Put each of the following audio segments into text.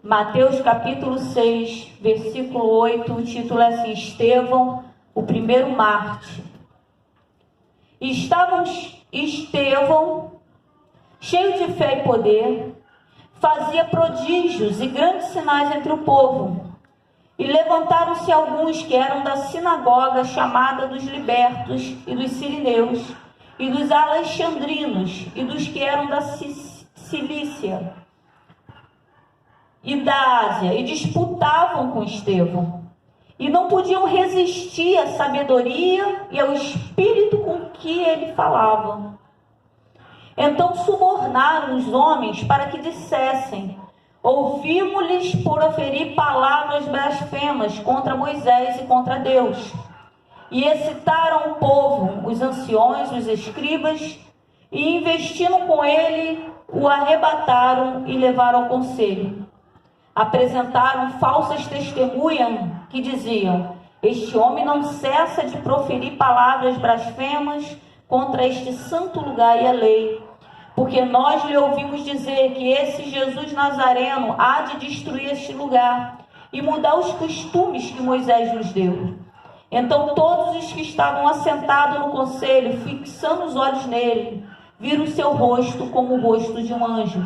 Mateus capítulo 6, versículo 8, o título é assim: Estevão, o primeiro mártir. E estava Estevão, cheio de fé e poder, fazia prodígios e grandes sinais entre o povo. E levantaram-se alguns que eram da sinagoga chamada dos libertos e dos sirineus, e dos alexandrinos, e dos que eram da Cilícia e da Ásia, e disputavam com Estevão. E não podiam resistir à sabedoria e ao espírito com que ele falava. Então subornaram os homens para que dissessem: ouvimos-lhes proferir palavras blasfemas contra Moisés e contra Deus. E excitaram o povo, os anciões, os escribas, e investindo com ele, o arrebataram e levaram ao conselho. Apresentaram falsas testemunhas que diziam: este homem não cessa de proferir palavras blasfemas contra este santo lugar e a lei, porque nós lhe ouvimos dizer que esse Jesus Nazareno há de destruir este lugar e mudar os costumes que Moisés nos deu. Então todos os que estavam assentados no conselho, fixando os olhos nele, viram seu rosto como o rosto de um anjo.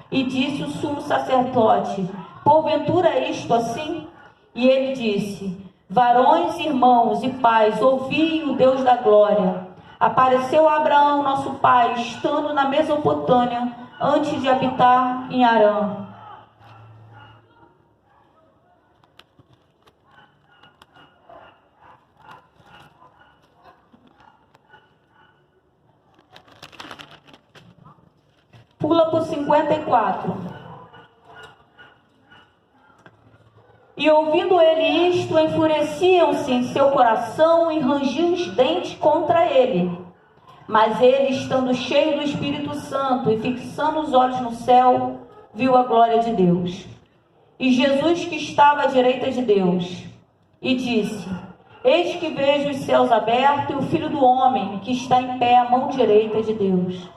E disse o sumo sacerdote: porventura é isto assim? E ele disse: varões, irmãos e pais, ouvi o Deus da glória. Apareceu a Abraão, nosso pai, estando na Mesopotâmia, antes de habitar em Harã. Pula por 54. E ouvindo ele isto, enfureciam-se em seu coração e rangiam os dentes contra ele. Mas ele, estando cheio do Espírito Santo e fixando os olhos no céu, viu a glória de Deus e Jesus que estava à direita de Deus, e disse: eis que vejo os céus abertos e o Filho do Homem que está em pé à mão direita de Deus.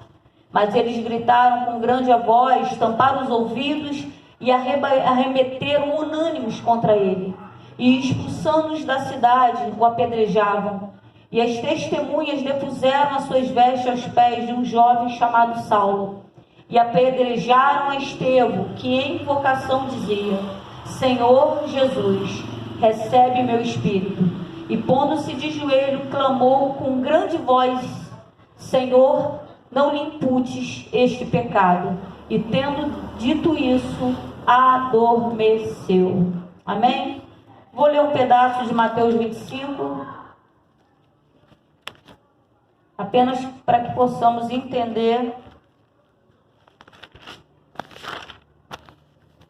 Mas eles gritaram com grande voz, tamparam os ouvidos e arremeteram unânimes contra ele, e expulsando-os da cidade, o apedrejavam. E as testemunhas depuseram as suas vestes aos pés de um jovem chamado Saulo, e apedrejaram a Estevão, que em invocação dizia: Senhor Jesus, recebe meu espírito. E pondo-se de joelho, clamou com grande voz: Senhor, não lhe imputes este pecado. E tendo dito isso, adormeceu. Amém? Vou ler um pedaço de Mateus 25, apenas para que possamos entender.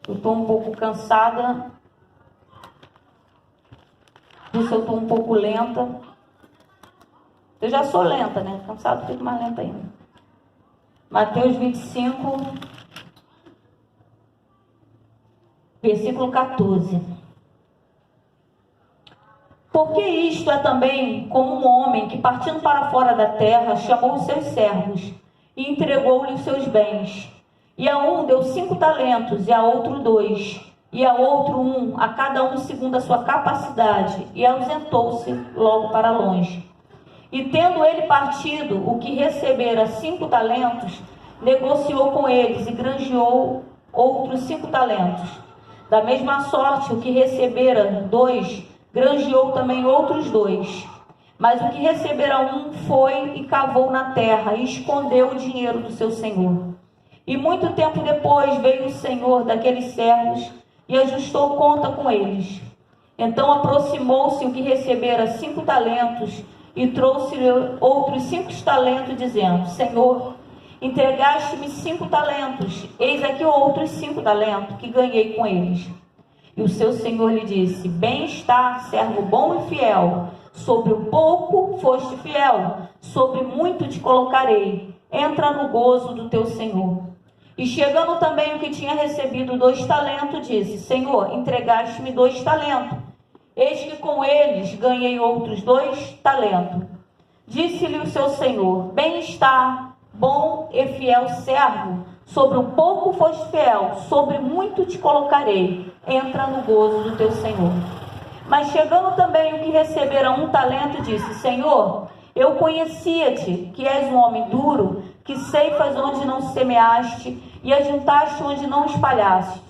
Eu estou um pouco cansada, por isso eu estou um pouco lenta. Eu já sou lenta, né? Cansado, fico mais lenta ainda. Mateus 25, versículo 14. Porque isto é também como um homem que, partindo para fora da terra, chamou os seus servos e entregou-lhe os seus bens. E a um deu 5 talentos, e a outro 2, e a outro 1, a cada um segundo a sua capacidade, e ausentou-se logo para longe. E tendo ele partido, o que recebera 5 talentos, negociou com eles e granjeou outros 5 talentos. Da mesma sorte, o que recebera 2, granjeou também outros 2. Mas o que recebera 1 foi e cavou na terra e escondeu o dinheiro do seu senhor. E muito tempo depois veio o senhor daqueles servos e ajustou conta com eles. Então aproximou-se o que recebera 5 talentos e trouxe-lhe outros 5 talentos, dizendo: Senhor, entregaste-me 5 talentos, eis aqui outros 5 talentos que ganhei com eles. E o seu senhor lhe disse: bem está, servo bom e fiel, sobre o pouco foste fiel, sobre muito te colocarei, entra no gozo do teu senhor. E chegando também o que tinha recebido 2 talentos, disse: Senhor, entregaste-me 2 talentos, eis que com eles ganhei outros 2 talentos. Disse-lhe o seu senhor: bem está, bom e fiel servo, Sobre o pouco foste fiel, sobre muito te colocarei. Entra no gozo do teu Senhor. Mas chegando também o que recebera 1 talento, disse: Senhor, eu conhecia-te, que és um homem duro, que ceifas onde não semeaste, e ajuntaste onde não espalhaste.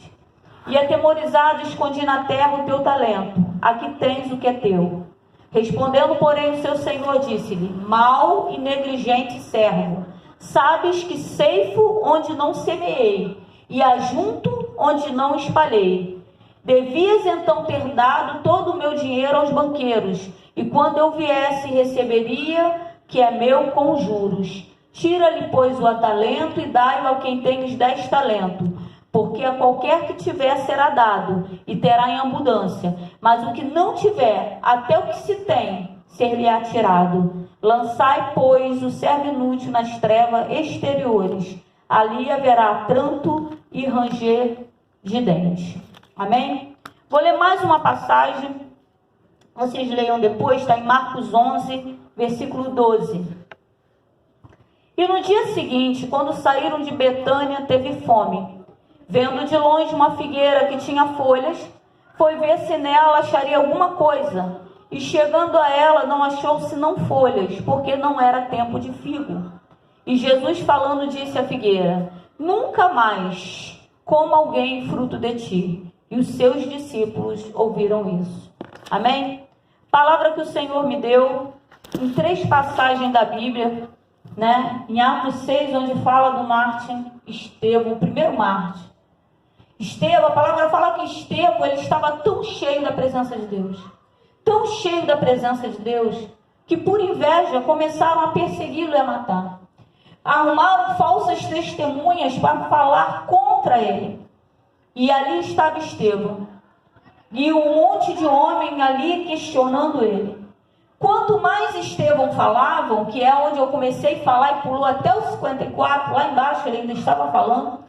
E atemorizado escondi na terra o teu talento. Aqui tens o que é teu. Respondendo, porém, o seu senhor disse-lhe: mau e negligente servo, sabes que ceifo onde não semeei, e ajunto onde não espalhei. Devias então ter dado todo o meu dinheiro aos banqueiros, e quando eu viesse receberia, que é meu, com juros. Tira-lhe, pois, o talento e dai-o a quem tem os 10 talentos. Porque a qualquer que tiver será dado, e terá em abundância. Mas o que não tiver, até o que se tem, ser-lhe-á tirado. Lançai, pois, o servo inútil nas trevas exteriores. Ali haverá pranto e ranger de dentes. Amém? Vou ler mais uma passagem. Vocês leiam depois, está em Marcos 11, versículo 12. E no dia seguinte, quando saíram de Betânia, teve fome. Vendo de longe uma figueira que tinha folhas, foi ver se nela acharia alguma coisa. E chegando a ela, não achou senão folhas, porque não era tempo de figo. E Jesus falando disse à figueira: nunca mais coma alguém fruto de ti. E os seus discípulos ouviram isso. Amém? Palavra que o Senhor me deu em 3 passagens da Bíblia, né? Em Atos 6, onde fala do mártir Estevão, o primeiro mártir. Estevão, a palavra fala que Estevão, ele estava tão cheio da presença de Deus, tão cheio da presença de Deus, que por inveja começaram a persegui-lo e a matar. Arrumaram falsas testemunhas para falar contra ele. E ali estava Estevão. E um monte de homem ali questionando ele. Quanto mais Estevão falavam, que é onde eu comecei a falar e pulou até os 54, lá embaixo ele ainda estava falando.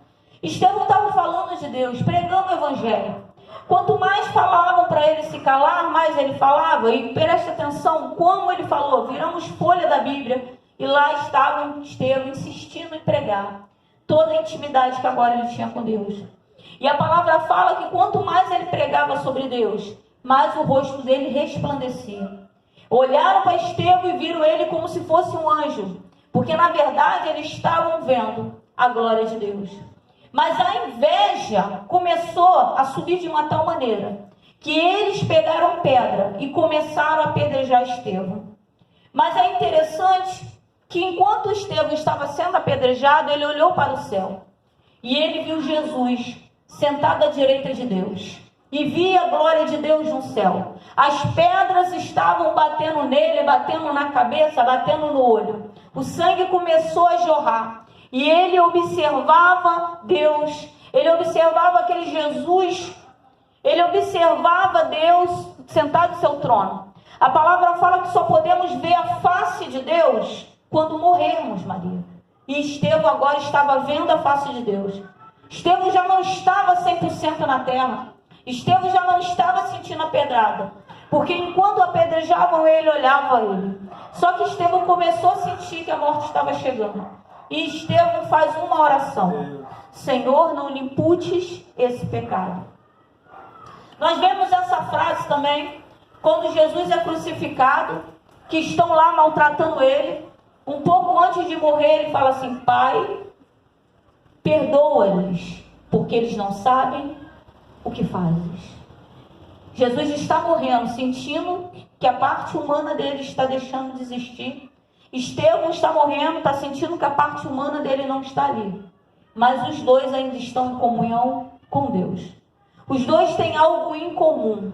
Estevão estava falando de Deus, pregando o Evangelho. Quanto mais falavam para ele se calar, mais ele falava. E preste atenção como ele falou. Viramos folha da Bíblia e lá estava Estevão insistindo em pregar toda a intimidade que agora ele tinha com Deus. E a palavra fala que quanto mais ele pregava sobre Deus, mais o rosto dele resplandecia. Olharam para Estevão e viram ele como se fosse um anjo, porque na verdade eles estavam vendo a glória de Deus. Mas a inveja começou a subir de uma tal maneira que eles pegaram pedra e começaram a apedrejar Estevão. Mas é interessante que enquanto Estevão estava sendo apedrejado, ele olhou para o céu e ele viu Jesus sentado à direita de Deus e via a glória de Deus no céu. As pedras estavam batendo nele, batendo na cabeça, batendo no olho. O sangue começou a jorrar. E ele observava Deus, ele observava aquele Jesus, ele observava Deus sentado no seu trono. A palavra fala que só podemos ver a face de Deus quando morrermos, Maria. E Estevão agora estava vendo a face de Deus. Estevão já não estava 100% na terra. Estevão já não estava sentindo a pedrada. Porque enquanto apedrejavam ele, olhava ele. Só que Estevão começou a sentir que a morte estava chegando. E Estevão faz uma oração: Senhor, não lhe imputes esse pecado. Nós vemos essa frase também quando Jesus é crucificado, que estão lá maltratando ele. Um pouco antes de morrer, ele fala assim: Pai, perdoa-lhes, porque eles não sabem o que fazes. Jesus está morrendo, sentindo que a parte humana dele está deixando de existir. Estevão está morrendo, está sentindo que a parte humana dele não está ali. Mas os dois ainda estão em comunhão com Deus. Os dois têm algo em comum.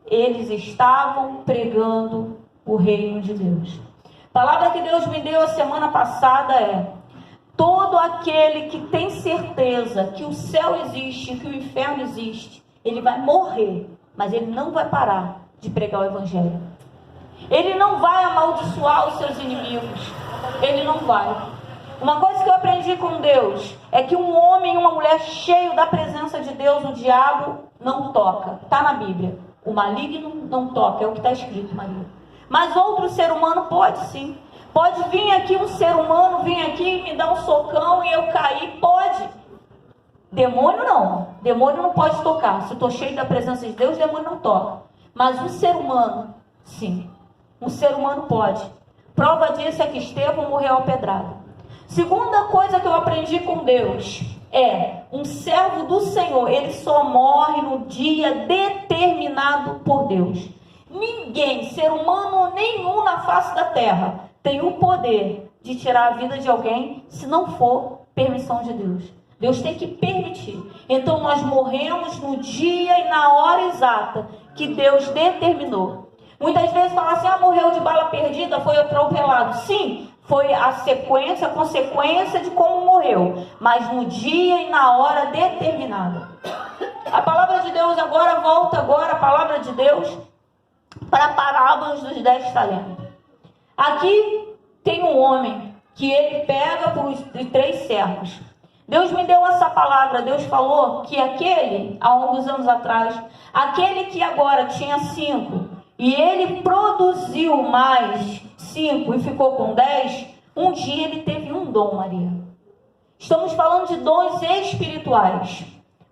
Eles estavam pregando o reino de Deus. A palavra que Deus me deu a semana passada é: todo aquele que tem certeza que o céu existe, que o inferno existe, ele vai morrer, mas ele não vai parar de pregar o Evangelho. Ele não vai amaldiçoar os seus inimigos. Ele não vai. Uma coisa que eu aprendi com Deus é que um homem e uma mulher cheio da presença de Deus, o diabo não toca. Está na Bíblia. O maligno não toca. É o que está escrito, Maria. Mas outro ser humano pode sim. Pode vir aqui um ser humano, vir aqui e me dar um socão e eu cair. Pode. Demônio não. Demônio não pode tocar. Se estou cheio da presença de Deus, demônio não toca. Mas o ser humano, sim. Um ser humano pode. Prova disso é que Estevão morreu apedrado. Segunda coisa que eu aprendi com Deus é: um servo do Senhor, ele só morre no dia determinado por Deus. Ninguém, ser humano nenhum na face da terra, tem o poder de tirar a vida de alguém se não for permissão de Deus. Deus tem que permitir. Então nós morremos no dia e na hora exata que Deus determinou. Muitas vezes falam assim: morreu de bala perdida, foi atropelado. Sim, foi a sequência, a consequência de como morreu, mas no dia e na hora determinada. A palavra de Deus volta a palavra de Deus para a parábola dos 10 talentos. Aqui tem um homem que ele pega por 3 servos. Deus me deu essa palavra. Deus falou que aquele, há alguns anos atrás, aquele que agora tinha 5 e ele produziu mais 5 e ficou com 10, um dia ele teve um dom, Maria. Estamos falando de dons espirituais.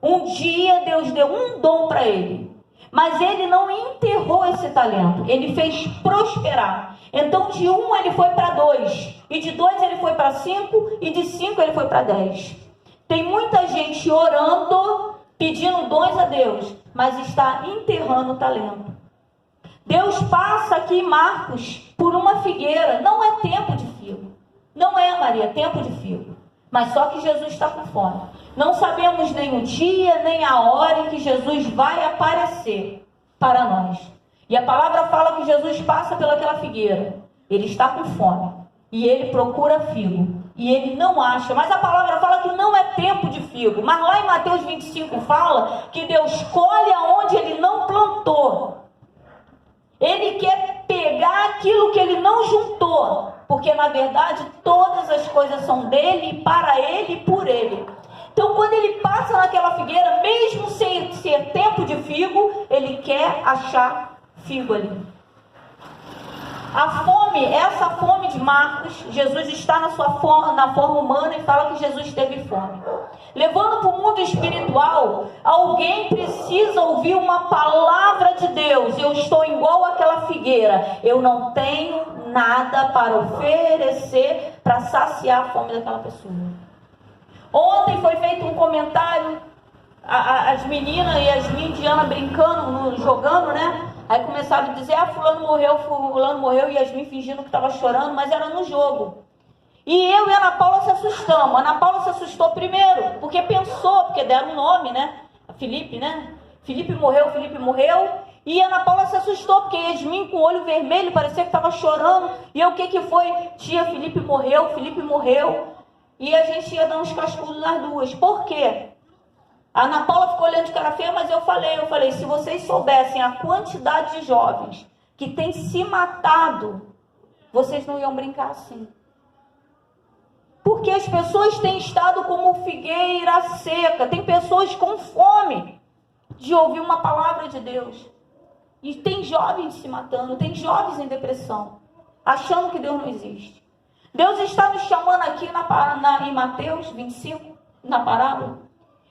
Um dia Deus deu um dom para ele, mas ele não enterrou esse talento, ele fez prosperar. Então de 1 ele foi para 2, e de 2 ele foi para 5, e de 5 ele foi para 10. Tem muita gente orando, pedindo dons a Deus, mas está enterrando o talento. Deus passa aqui em Marcos por uma figueira. Não é tempo de figo. Não é, Maria, tempo de figo. Mas só que Jesus está com fome. Não sabemos nem o dia, nem a hora em que Jesus vai aparecer para nós. E a palavra fala que Jesus passa pelaquela figueira. Ele está com fome. E ele procura figo. E ele não acha. Mas a palavra fala que não é tempo de figo. Mas lá em Mateus 25 fala que Deus colhe aonde ele não plantou. Ele quer pegar aquilo que ele não juntou, porque na verdade todas as coisas são dele, para ele e por ele. Então quando ele passa naquela figueira, mesmo sem ser tempo de figo, ele quer achar figo ali. A fome, essa fome de Marcos, Jesus está na forma humana e fala que Jesus teve fome. Levando para o mundo espiritual, alguém precisa ouvir uma palavra de Deus. Eu estou igual àquela figueira. Eu não tenho nada para oferecer para saciar a fome daquela pessoa. Ontem foi feito um comentário, as meninas e as Diana brincando, jogando, né? Aí começaram a dizer: fulano morreu, e Yasmin fingindo que estava chorando, mas era no jogo. E eu e a Ana Paula se assustamos. A Ana Paula se assustou primeiro, porque deram um nome, né? A Felipe, né? Felipe morreu. E a Ana Paula se assustou, porque Yasmin com o olho vermelho, parecia que estava chorando. E eu, o que foi? Tia, Felipe morreu. E a gente ia dar uns cascudos nas duas. Por quê? A Ana Paula ficou olhando de cara feia, mas eu falei, se vocês soubessem a quantidade de jovens que têm se matado, vocês não iam brincar assim. Porque as pessoas têm estado como figueira seca. Tem pessoas com fome de ouvir uma palavra de Deus. E tem jovens se matando, tem jovens em depressão, achando que Deus não existe. Deus está nos chamando aqui em Mateus 25, na parábola.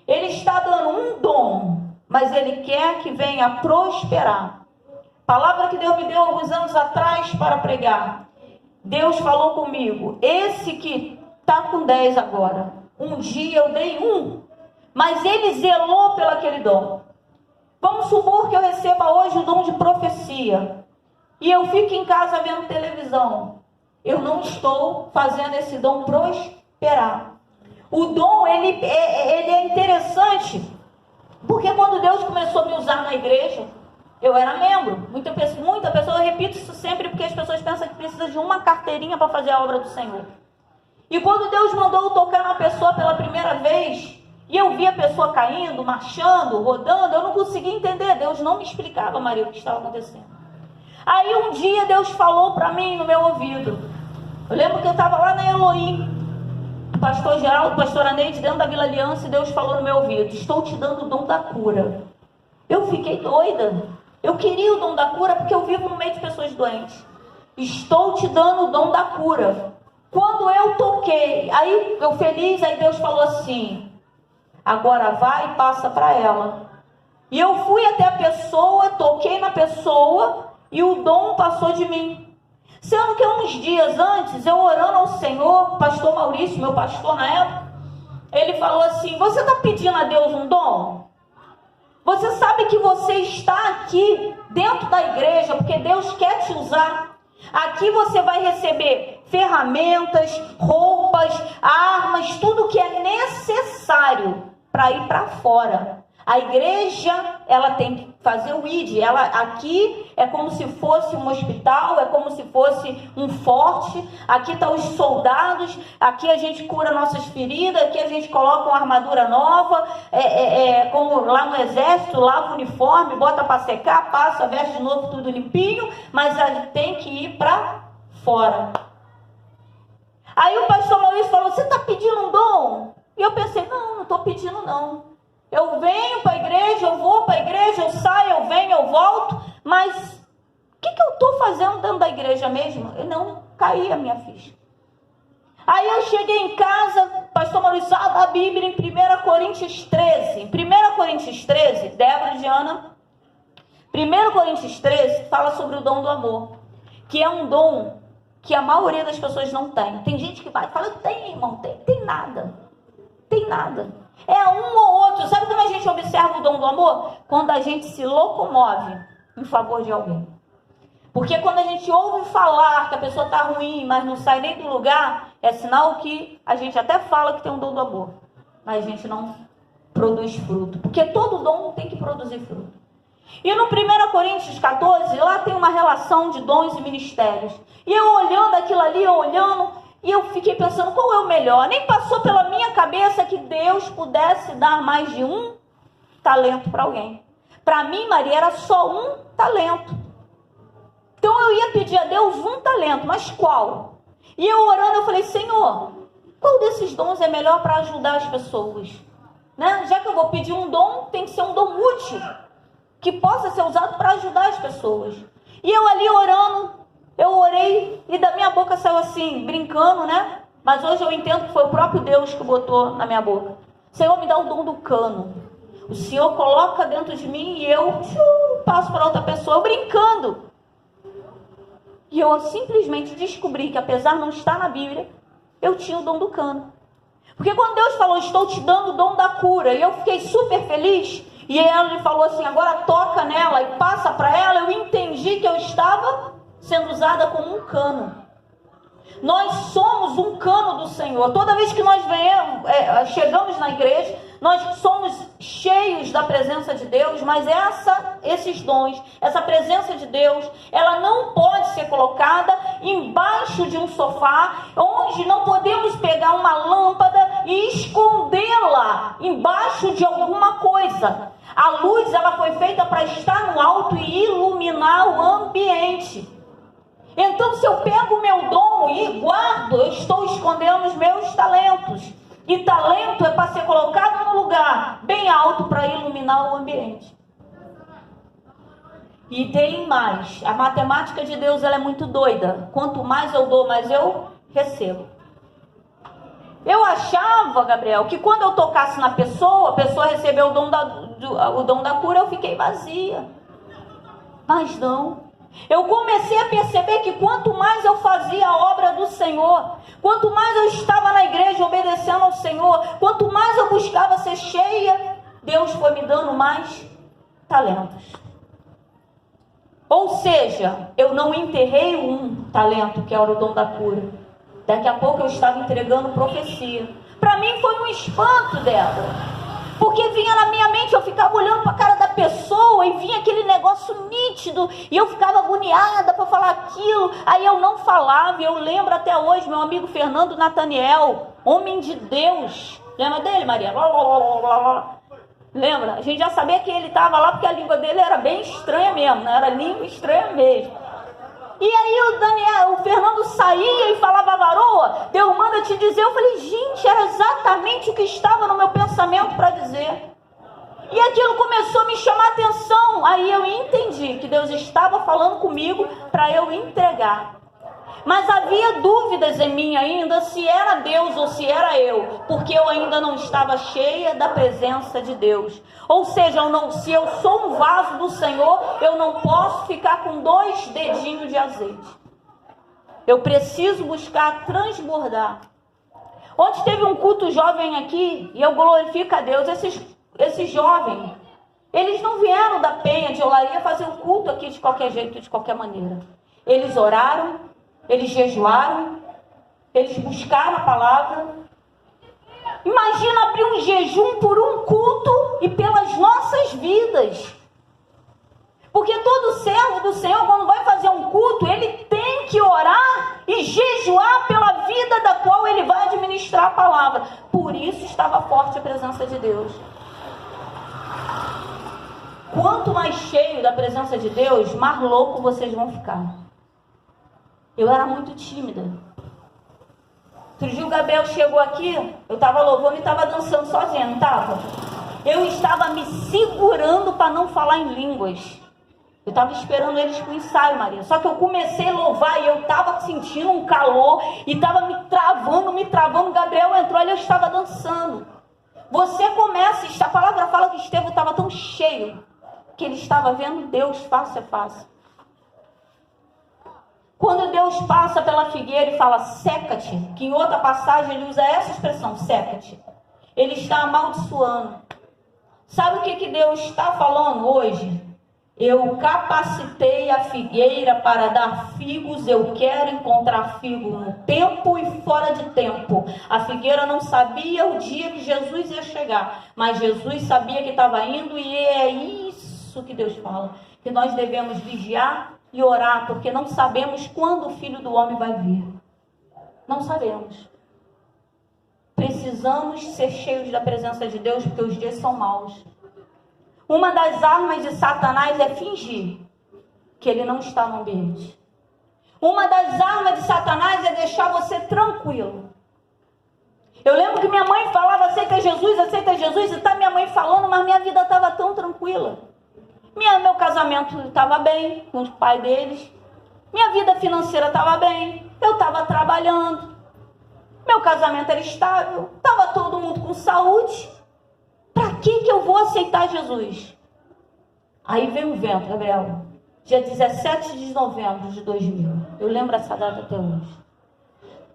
Ele está dando um dom, mas Ele quer que venha prosperar. Palavra que Deus me deu alguns anos atrás para pregar. Deus falou comigo: esse que está com 10 agora, um dia eu dei 1, mas ele zelou pelo aquele dom. Vamos supor que eu receba hoje o dom de profecia, e eu fico em casa vendo televisão. Eu não estou fazendo esse dom prosperar. O dom, ele é interessante, porque quando Deus começou a me usar na igreja, eu era membro. Muita pessoa, eu repito isso sempre, porque as pessoas pensam que precisa de uma carteirinha para fazer a obra do Senhor. E quando Deus mandou eu tocar na pessoa pela primeira vez, e eu vi a pessoa caindo, marchando, rodando, eu não conseguia entender. Deus não me explicava, Maria, o que estava acontecendo. Aí um dia Deus falou para mim no meu ouvido. Eu lembro que eu estava lá na Elohim, pastor Geraldo, pastora Neide, dentro da Vila Aliança, e Deus falou no meu ouvido: estou te dando o dom da cura. Eu fiquei doida. Eu queria o dom da cura porque eu vivo no meio de pessoas doentes. Estou te dando o dom da cura. Quando eu toquei, aí eu feliz, aí Deus falou assim: Agora vai e passa para ela. E eu fui até a pessoa, toquei na pessoa e o dom passou de mim. Sendo que uns dias antes, eu orando ao Senhor, pastor Maurício, meu pastor na época, ele falou assim: você está pedindo a Deus um dom? Você sabe que você está aqui dentro da igreja porque Deus quer te usar. Aqui você vai receber ferramentas, roupas, armas, tudo que é necessário para ir para fora. A igreja, ela tem que fazer o ID. Ela aqui é como se fosse um hospital, é como se fosse um forte. Aqui estão os soldados, aqui a gente cura nossas feridas, aqui a gente coloca uma armadura nova, como lá no exército, lava o uniforme, bota para secar, passa, veste de novo, tudo limpinho, mas a gente tem que ir para fora. Aí o pastor Maurício falou: você está pedindo um dom? E eu pensei: não estou pedindo não. Eu venho para a igreja, eu vou para a igreja, eu saio, eu venho, eu volto, mas o que eu estou fazendo dentro da igreja mesmo? Eu não caí a minha ficha. Aí eu cheguei em casa, pastor Maurício, a Bíblia em 1 Coríntios 13. Em 1 Coríntios 13, Débora e Diana, 1 Coríntios 13 fala sobre o dom do amor, que é um dom que a maioria das pessoas não tem. Tem gente que vai e fala: tem, irmão, tem nada. Tem nada. É um ou outro. Sabe como a gente observa o dom do amor? Quando a gente se locomove em favor de alguém. Porque quando a gente ouve falar que a pessoa está ruim, mas não sai nem do lugar, é sinal que a gente até fala que tem um dom do amor, mas a gente não produz fruto. Porque todo dom tem que produzir fruto. E no 1 Coríntios 14, lá tem uma relação de dons e ministérios. E eu olhando aquilo ali, e eu fiquei pensando: qual é o melhor? Nem passou pela minha cabeça que Deus pudesse dar mais de um talento para alguém. Para mim, Maria, era só um talento. Então eu ia pedir a Deus um talento, mas qual? E eu orando, eu falei: Senhor, qual desses dons é melhor para ajudar as pessoas? Né? Já que eu vou pedir um dom, tem que ser um dom útil, que possa ser usado para ajudar as pessoas. E eu ali orando, eu orei e da minha boca saiu assim, brincando, né? Mas hoje eu entendo que foi o próprio Deus que botou na minha boca: Senhor, me dá o dom do cano. O Senhor coloca dentro de mim e eu passo para outra pessoa, brincando. E eu simplesmente descobri que, apesar de não estar na Bíblia, eu tinha o dom do cano. Porque quando Deus falou: estou te dando o dom da cura, e eu fiquei super feliz, e ele falou assim: agora toca nela e passa para ela, eu entendi que eu estava sendo usada como um cano. Nós somos um cano do Senhor. Toda vez que nós chegamos na igreja, nós somos cheios da presença de Deus, mas esses dons, essa presença de Deus, ela não pode ser colocada embaixo de um sofá, onde não podemos pegar uma lâmpada e escondê-la embaixo de alguma coisa. A luz, ela foi feita para estar no alto e iluminar o ambiente. Então, se eu pego o meu dom e guardo, eu estou escondendo os meus talentos. E talento é para ser colocado no lugar bem alto para iluminar o ambiente. E tem mais. A matemática de Deus, ela é muito doida. Quanto mais eu dou, mais eu recebo. Eu achava, Gabriel, que quando eu tocasse na pessoa, a pessoa recebeu o dom da cura, eu fiquei vazia. Mas não. Eu comecei a perceber que quanto mais eu fazia a obra do Senhor, quanto mais eu estava na igreja obedecendo ao Senhor, quanto mais eu buscava ser cheia, Deus foi me dando mais talentos. Ou seja, eu não enterrei um talento, que era o dom da cura. Daqui a pouco eu estava entregando profecia. Para mim foi um espanto dela. Porque vinha na minha mente, eu ficava olhando para a cara da pessoa e vinha aquele negócio nítido. E eu ficava agoniada para falar aquilo. Aí eu não falava. E eu lembro até hoje, meu amigo Fernando Nathaniel, homem de Deus. Lembra dele, Maria? Lembra? A gente já sabia que ele estava lá porque a língua dele era bem estranha mesmo. Né? Era língua estranha mesmo. E aí o Fernando saía e falava: varoa, Deus manda te dizer. Eu falei: gente, era exatamente o que estava no meu pensamento para dizer. E aquilo começou a me chamar a atenção. Aí eu entendi que Deus estava falando comigo para eu entregar. Mas havia dúvidas em mim ainda se era Deus ou se era eu, porque eu ainda não estava cheia da presença de Deus. Ou seja, se eu sou um vaso do Senhor, eu não posso ficar com 2 dedinhos de azeite. Eu preciso buscar transbordar. Ontem teve um culto jovem aqui, e eu glorifico a Deus. Esses jovens, eles não vieram da Penha de Olaria fazer um culto aqui de qualquer jeito, de qualquer maneira. Eles oraram, eles jejuaram, eles buscaram a palavra. Imagina abrir um jejum por um culto e pelas nossas vidas. Porque todo servo do Senhor, quando vai fazer um culto, ele tem que orar e jejuar pela vida da qual ele vai administrar a palavra. Por isso estava forte a presença de Deus. Quanto mais cheio da presença de Deus, mais louco vocês vão ficar. Eu era muito tímida. Outro dia o Gabriel chegou aqui, eu estava louvando e estava dançando sozinha, não estava? Eu estava me segurando para não falar em línguas. Eu estava esperando eles para o ensaio, Maria. Só que eu comecei a louvar e eu estava sentindo um calor e estava me travando. O Gabriel entrou e eu estava dançando. Você começa, a palavra fala que Estevão estava tão cheio que ele estava vendo Deus face a face. Quando Deus passa pela figueira e fala, seca-te, que em outra passagem ele usa essa expressão, seca-te. Ele está amaldiçoando. Sabe o que Deus está falando hoje? Eu capacitei a figueira para dar figos, eu quero encontrar figo no tempo e fora de tempo. A figueira não sabia o dia que Jesus ia chegar, mas Jesus sabia que estava indo, e é isso que Deus fala, que nós devemos vigiar e orar, porque não sabemos quando o Filho do Homem vai vir. Não sabemos. Precisamos ser cheios da presença de Deus, porque os dias são maus. Uma das armas de Satanás é fingir que ele não está no ambiente. Uma das armas de Satanás é deixar você tranquilo. Eu lembro que minha mãe falava, aceita Jesus, e está minha mãe falando, mas minha vida estava tão tranquila. Meu casamento estava bem com o pai deles. Minha vida financeira estava bem. Eu estava trabalhando. Meu casamento era estável. Estava todo mundo com saúde. Para que eu vou aceitar Jesus? Aí veio um vento, Gabriel. Dia 17 de novembro de 2000. Eu lembro essa data até hoje.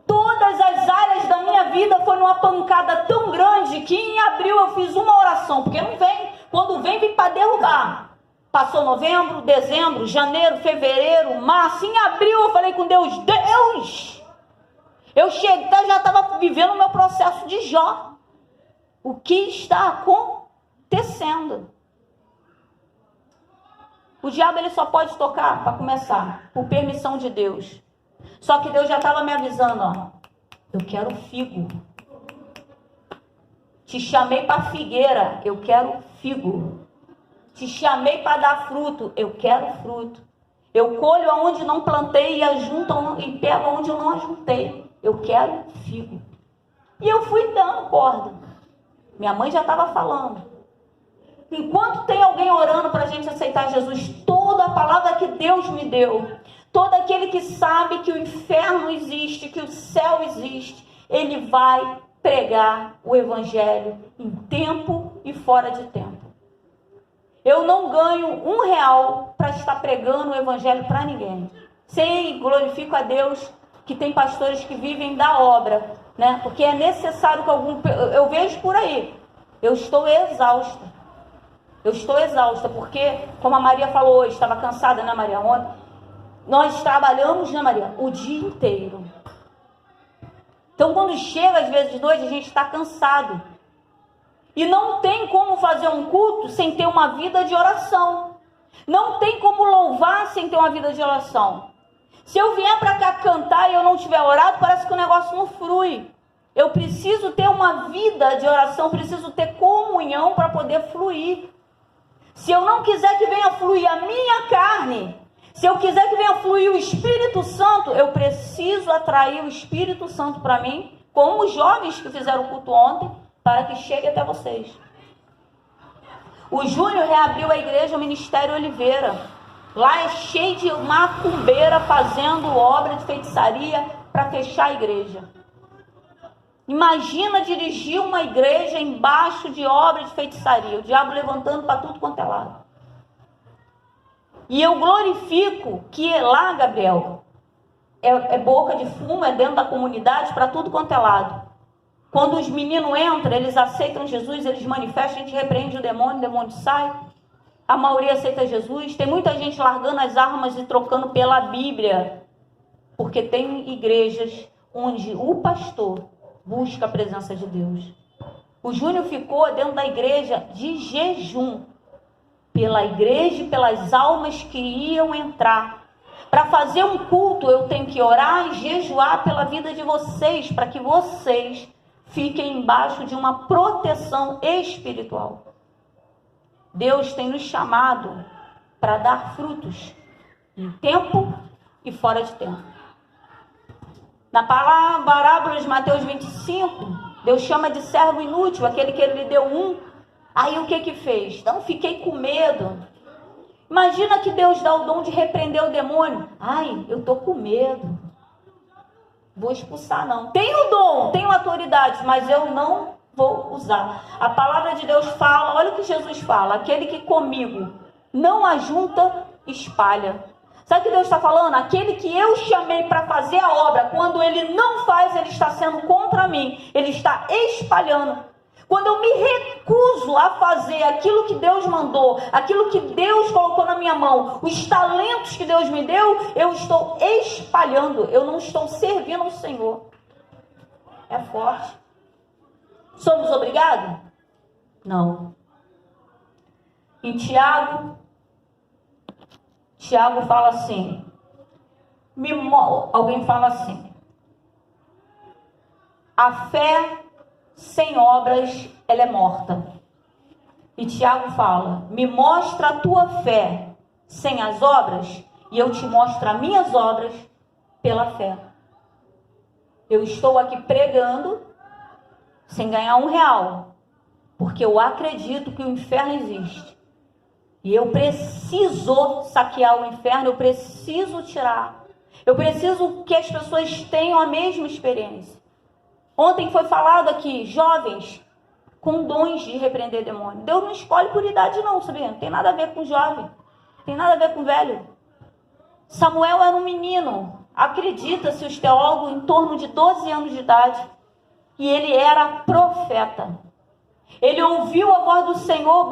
Todas as áreas da minha vida foi numa pancada tão grande que em abril eu fiz uma oração. Porque não vem. Quando vem para derrubar. Passou novembro, dezembro, janeiro, fevereiro, março. Em abril eu falei com Deus, Deus! Eu cheguei, já estava vivendo o meu processo de Jó. O que está acontecendo? O diabo ele só pode tocar, para começar, por permissão de Deus. Só que Deus já estava me avisando, ó. Eu quero figo. Te chamei para figueira, eu quero figo. Te chamei para dar fruto, eu quero fruto. Eu colho aonde não plantei e pego aonde eu não ajuntei. Eu quero figo. E eu fui dando corda. Minha mãe já estava falando. Enquanto tem alguém orando para a gente aceitar Jesus, toda a palavra que Deus me deu, todo aquele que sabe que o inferno existe, que o céu existe, ele vai pregar o evangelho em tempo e fora de tempo. Eu não ganho R$1 para estar pregando o evangelho para ninguém. Sei, glorifico a Deus que tem pastores que vivem da obra, né? Porque é necessário que eu vejo por aí. Eu estou exausta. Porque, como a Maria falou hoje, estava cansada, né, Maria? Ontem, nós trabalhamos, né, Maria? O dia inteiro. Então, quando chega às vezes de noite, a gente está cansado. E não tem como fazer um culto sem ter uma vida de oração. Não tem como louvar sem ter uma vida de oração. Se eu vier para cá cantar e eu não tiver orado, parece que o negócio não flui. Eu preciso ter uma vida de oração, preciso ter comunhão para poder fluir. Se eu não quiser que venha fluir a minha carne, se eu quiser que venha fluir o Espírito Santo, eu preciso atrair o Espírito Santo para mim, como os jovens que fizeram o culto ontem, para que chegue até vocês. O Júnior reabriu a igreja, o Ministério Oliveira. Lá é cheio de macumbeira fazendo obra de feitiçaria para fechar a igreja. Imagina dirigir uma igreja embaixo de obra de feitiçaria, o diabo levantando para tudo quanto é lado. E eu glorifico que lá, Gabriel, é boca de fumo, é dentro da comunidade, para tudo quanto é lado. Quando os meninos entram, eles aceitam Jesus, eles manifestam, a gente repreende o demônio sai. A maioria aceita Jesus. Tem muita gente largando as armas e trocando pela Bíblia. Porque tem igrejas onde o pastor busca a presença de Deus. O Júnior ficou dentro da igreja de jejum. Pela igreja e pelas almas que iam entrar. Para fazer um culto, eu tenho que orar e jejuar pela vida de vocês, para que vocês fiquem embaixo de uma proteção espiritual. Deus tem nos chamado para dar frutos em tempo e fora de tempo. Na parábola de Mateus 25, Deus chama de servo inútil, aquele que ele deu um. Aí o que fez? Não, fiquei com medo. Imagina que Deus dá o dom de repreender o demônio. Ai, eu estou com medo. Vou expulsar não. Tenho dom, tenho autoridade, mas eu não vou usar. A palavra de Deus fala, olha o que Jesus fala. Aquele que comigo não ajunta, espalha. Sabe o que Deus está falando? Aquele que eu chamei para fazer a obra, quando ele não faz, ele está sendo contra mim. Ele está espalhando. Quando eu me recuso a fazer aquilo que Deus mandou, aquilo que Deus colocou na minha mão, os talentos que Deus me deu, eu estou espalhando, eu não estou servindo ao Senhor. É forte. Somos obrigados? Não. Em Tiago fala assim, alguém fala assim, a fé sem obras, ela é morta. E Tiago fala, me mostra a tua fé sem as obras, e eu te mostro as minhas obras pela fé. Eu estou aqui pregando, sem ganhar R$1, porque eu acredito que o inferno existe. E eu preciso saquear o inferno, eu preciso tirar. Eu preciso que as pessoas tenham a mesma experiência. Ontem foi falado aqui, jovens com dons de repreender demônio. Deus não escolhe por idade não, sabia? Não tem nada a ver com jovem, tem nada a ver com velho. Samuel era um menino, acredita-se os teólogos, em torno de 12 anos de idade. E ele era profeta. Ele ouviu a voz do Senhor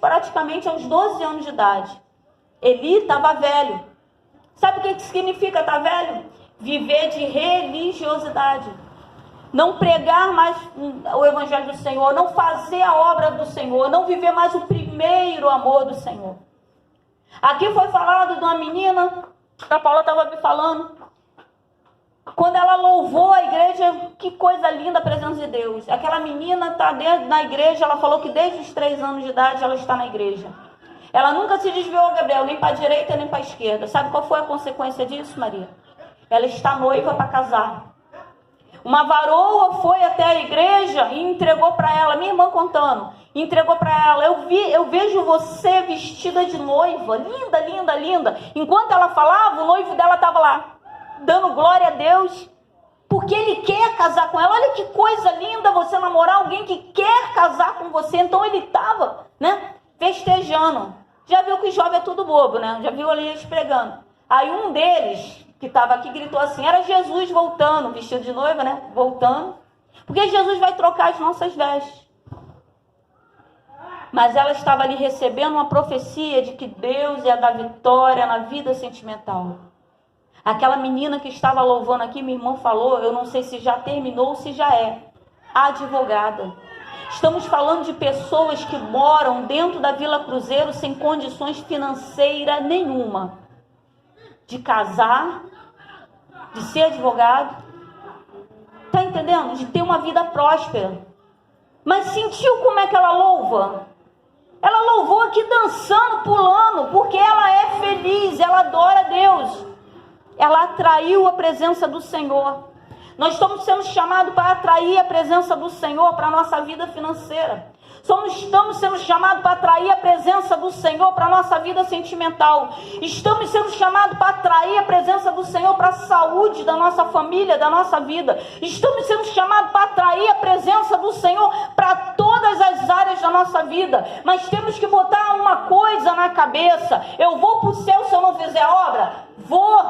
praticamente aos 12 anos de idade. Eli estava velho. Sabe o que significa estar velho? Viver de religiosidade. Não pregar mais o evangelho do Senhor, não fazer a obra do Senhor, não viver mais o primeiro amor do Senhor. Aqui foi falado de uma menina, a Paula estava me falando, quando ela louvou a igreja, que coisa linda a presença de Deus. Aquela menina está na igreja, ela falou que desde os 3 anos de idade ela está na igreja. Ela nunca se desviou, Gabriel, nem para a direita nem para a esquerda. Sabe qual foi a consequência disso, Maria? Ela está noiva para casar. Uma varoa foi até a igreja e entregou para ela, minha irmã contando, entregou para ela, eu vejo você vestida de noiva, linda, linda, linda. Enquanto ela falava, o noivo dela estava lá, dando glória a Deus, porque ele quer casar com ela. Olha que coisa linda você namorar alguém que quer casar com você. Então ele estava, festejando. Já viu que o jovem é tudo bobo, Já viu ali eles pregando. Aí um deles, que estava aqui, gritou assim, era Jesus voltando, vestido de noiva, voltando, porque Jesus vai trocar as nossas vestes. Mas ela estava ali recebendo uma profecia de que Deus ia dar vitória na vida sentimental. Aquela menina que estava louvando aqui, minha irmã falou, eu não sei se já terminou ou se já é, advogada. Estamos falando de pessoas que moram dentro da Vila Cruzeiro sem condições financeiras nenhuma. De casar, de ser advogado, está entendendo? De ter uma vida próspera. Mas sentiu como é que ela louva? Ela louvou aqui dançando, pulando, porque ela é feliz, ela adora a Deus. Ela atraiu a presença do Senhor. Nós estamos sendo chamados para atrair a presença do Senhor para a nossa vida financeira. Estamos sendo chamados para atrair a presença do Senhor para a nossa vida sentimental. Estamos sendo chamados para atrair a presença do Senhor para a saúde da nossa família, da nossa vida. Estamos sendo chamados para atrair a presença do Senhor para todas as áreas da nossa vida. Mas temos que botar uma coisa na cabeça: eu vou para o céu se eu não fizer obra? Vou,